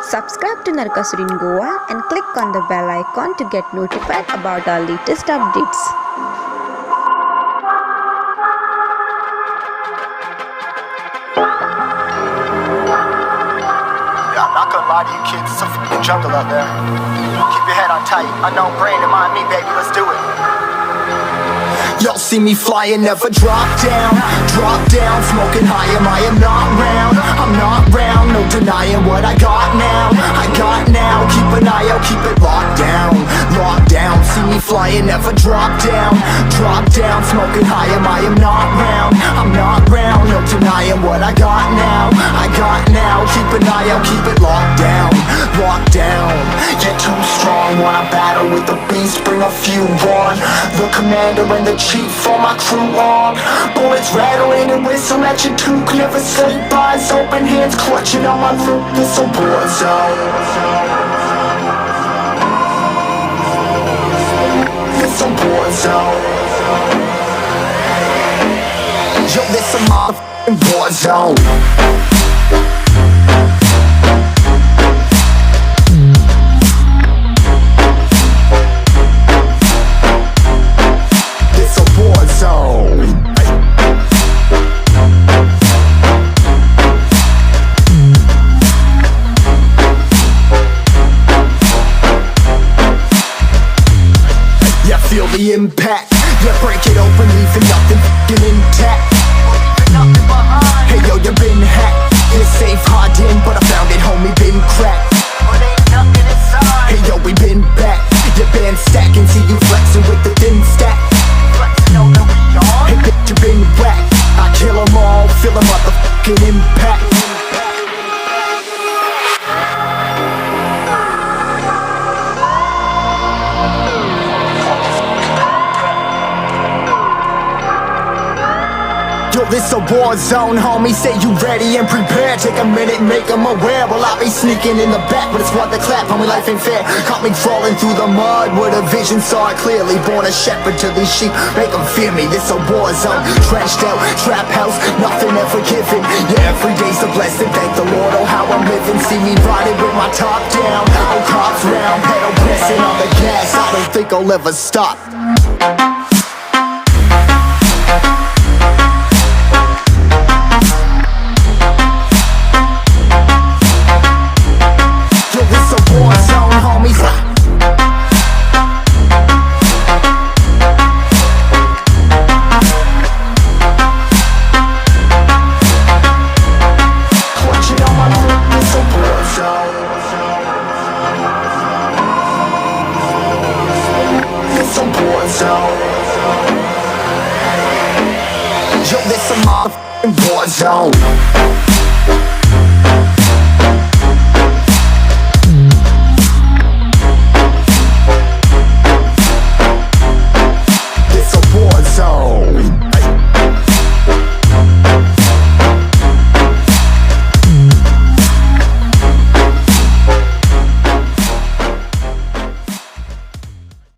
Subscribe to Narkasur in Goa and click on the bell icon to get notified about our latest updates. Yeah, I'm not gonna lie to you kids, it's a fucking jungle out there. Keep your head on tight, unknown brain and mind me, baby, let's do it. Y'all see me flying, never drop down, smoking high, I am not round, I'm not round, no denying what I got now, keep an eye out, keep it locked down, see me flying, never drop down, smoking high, I am not round, I'm not round, no denying what I got now, keep an eye out, keep it locked down, get too strong, wanna battle with the beast, bring a few on, the commander and the chief for my crew on. Bullets rattling and whistle at your toque. Never sleep, eyes open, hands clutching on my loot. This a war zone. This a war zone. Yo, this a motherfucking war zone. Feel the impact, yeah, break it open, leaving nothing f***ing intact. Hey yo, you been hacked, you're safe, hard in, but I found it, homie, been cracked. Hey yo, we been back, your band stacking, see you flexing with the thin stack. Hey bitch, you been whacked, I kill them all, feel the motherfucking impact. Yo, this a war zone, homie, say you ready and prepared. Take a minute, make them aware. Well, I be sneaking in the back, but it's what the clap, homie, life ain't fair. Caught me crawling through the mud with a vision, saw it clearly. Born a shepherd to these sheep, make them fear me. This a war zone, trashed out, trap house, nothing ever given. Yeah, every day's a blessing, thank the Lord, oh how I'm living. See me riding with my top down, oh cops round, pedal pressing on the gas. I don't think I'll ever stop. Yo, this a motherfucking war zone.